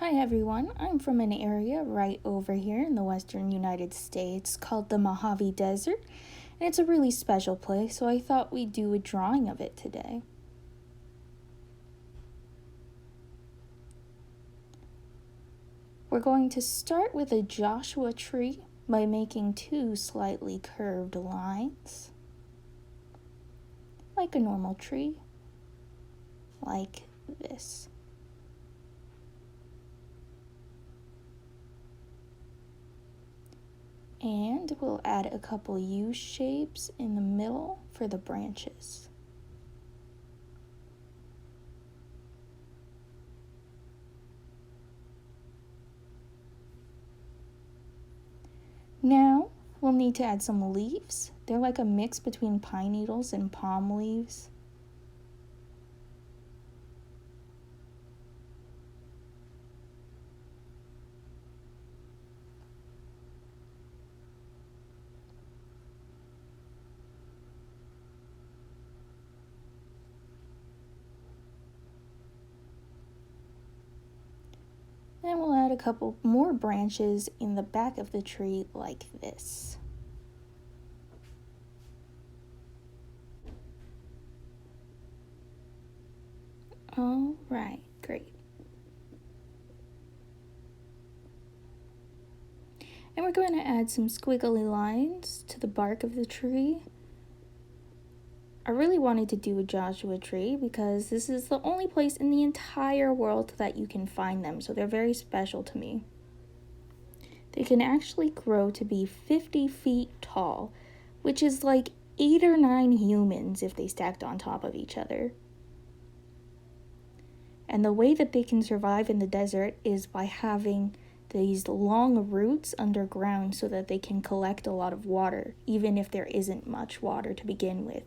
Hi everyone, I'm from an area right over here in the western United States called the Mojave Desert, and it's a really special place, so I thought we'd do a drawing of it today. We're going to start with a Joshua tree by making two slightly curved lines, like a normal tree, like this. And we'll add a couple U shapes in the middle for the branches. Now we'll need to add some leaves. They're like a mix between pine needles and palm leaves. Then we'll add a couple more branches in the back of the tree like this. All right, great. And we're going to add some squiggly lines to the bark of the tree. I really wanted to do a Joshua tree because this is the only place in the entire world that you can find them, so they're very special to me. They can actually grow to be 50 feet tall, which is like 8 or 9 humans if they stacked on top of each other. And the way that they can survive in the desert is by having these long roots underground so that they can collect a lot of water, even if there isn't much water to begin with.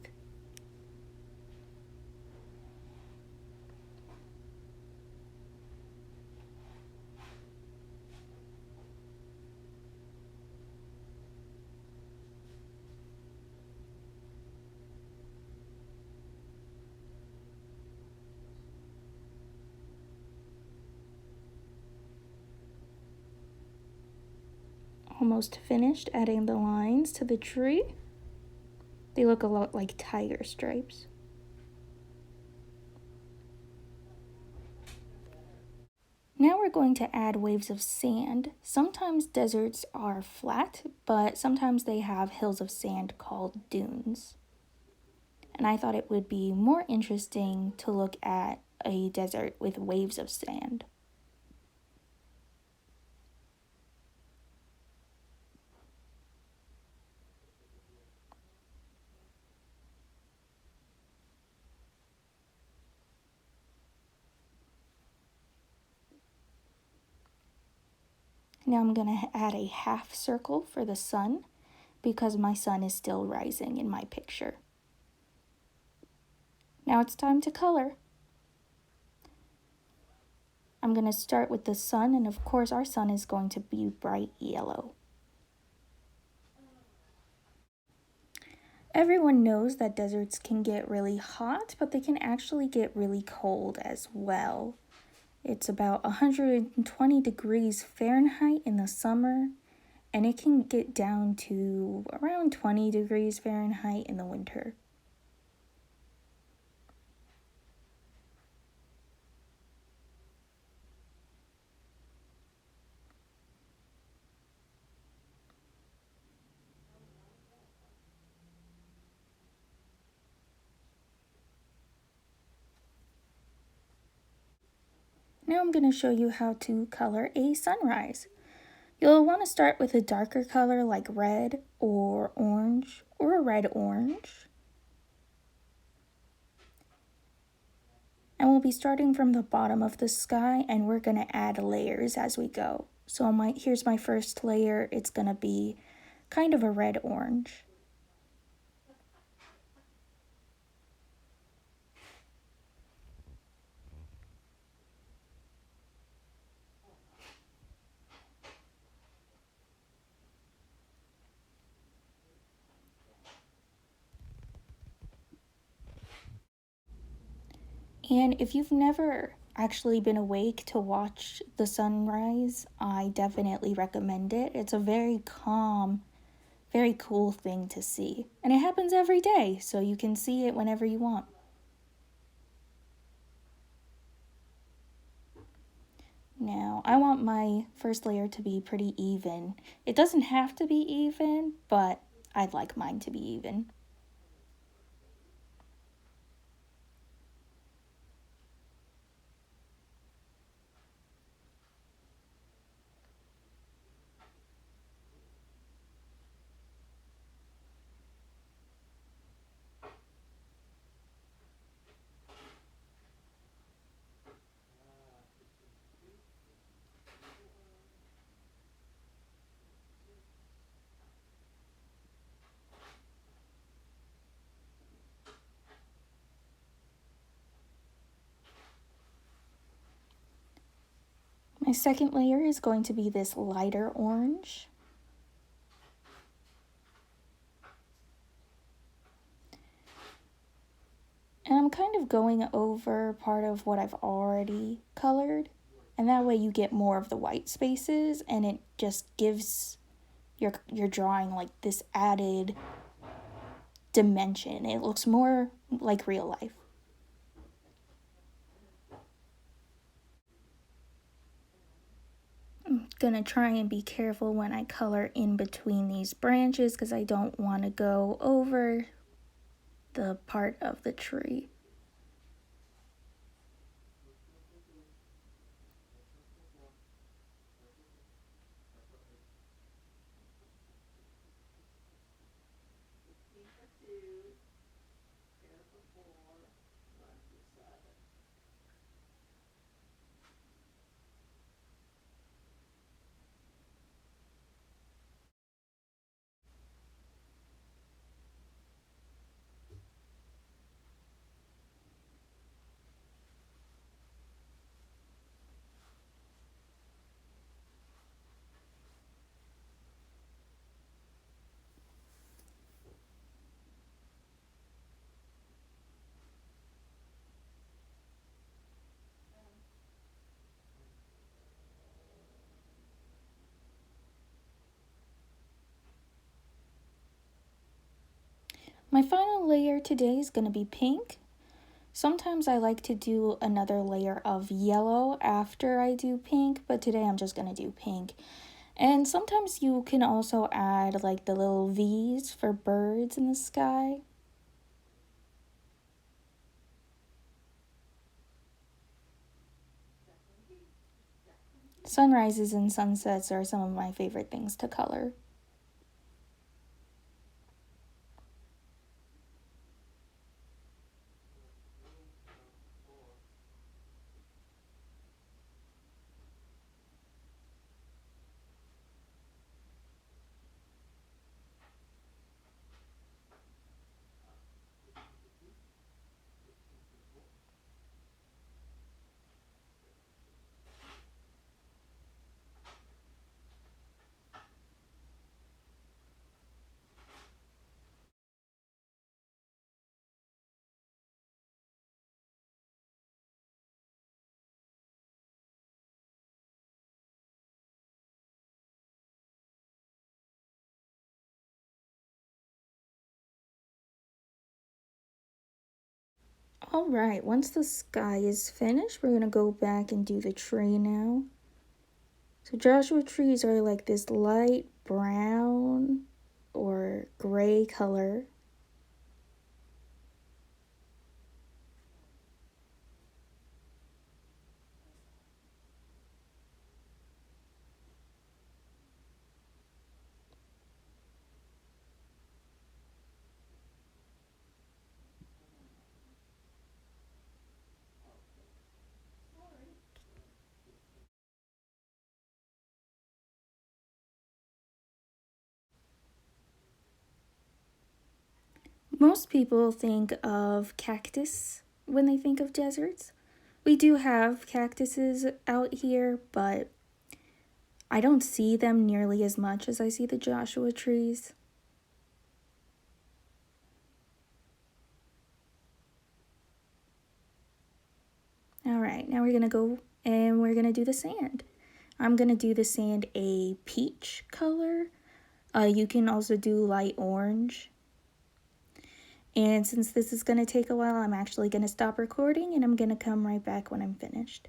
Almost finished adding the lines to the tree. They look a lot like tiger stripes. Now we're going to add waves of sand. Sometimes deserts are flat, but sometimes they have hills of sand called dunes. And I thought it would be more interesting to look at a desert with waves of sand. Now I'm going to add a half circle for the sun because my sun is still rising in my picture. Now it's time to color. I'm going to start with the sun, and of course our sun is going to be bright yellow. Everyone knows that deserts can get really hot, but they can actually get really cold as well. It's about 120 degrees Fahrenheit in the summer, and it can get down to around 20 degrees Fahrenheit in the winter. Now I'm going to show you how to color a sunrise. You'll want to start with a darker color like red or orange or a red-orange. And we'll be starting from the bottom of the sky, and we're going to add layers as we go. So here's my first layer. It's going to be kind of a red-orange. And if you've never actually been awake to watch the sunrise, I definitely recommend it. It's a very calm, very cool thing to see. And it happens every day, so you can see it whenever you want. Now, I want my first layer to be pretty even. It doesn't have to be even, but I'd like mine to be even. My second layer is going to be this lighter orange. And I'm kind of going over part of what I've already colored. And that way you get more of the white spaces and it just gives your drawing like this added dimension. It looks more like real life. I'm gonna try and be careful when I color in between these branches because I don't want to go over the part of the tree. My final layer today is going to be pink. Sometimes I like to do another layer of yellow after I do pink, but today I'm just going to do pink. And sometimes you can also add like the little V's for birds in the sky. Sunrises and sunsets are some of my favorite things to color. Alright, once the sky is finished, we're going to go back and do the tree now. So Joshua trees are like this light brown or gray color. Most people think of cactus when they think of deserts. We do have cactuses out here, but I don't see them nearly as much as I see the Joshua trees. Alright, right, now we're gonna go and we're gonna do the sand. I'm gonna do the sand a peach color. You can also do light orange. And since this is gonna take a while, I'm actually gonna stop recording and I'm gonna come right back when I'm finished.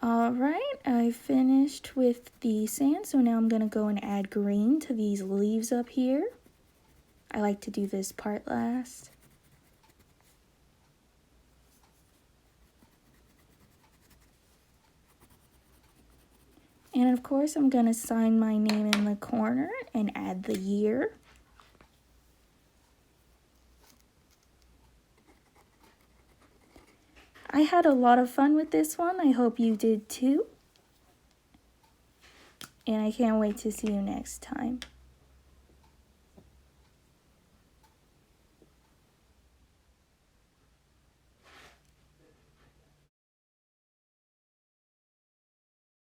Alright, I finished with the sand, so now I'm going to go and add green to these leaves up here. I like to do this part last. And of course, I'm going to sign my name in the corner and add the year. I had a lot of fun with this one. I hope you did too. And I can't wait to see you next time.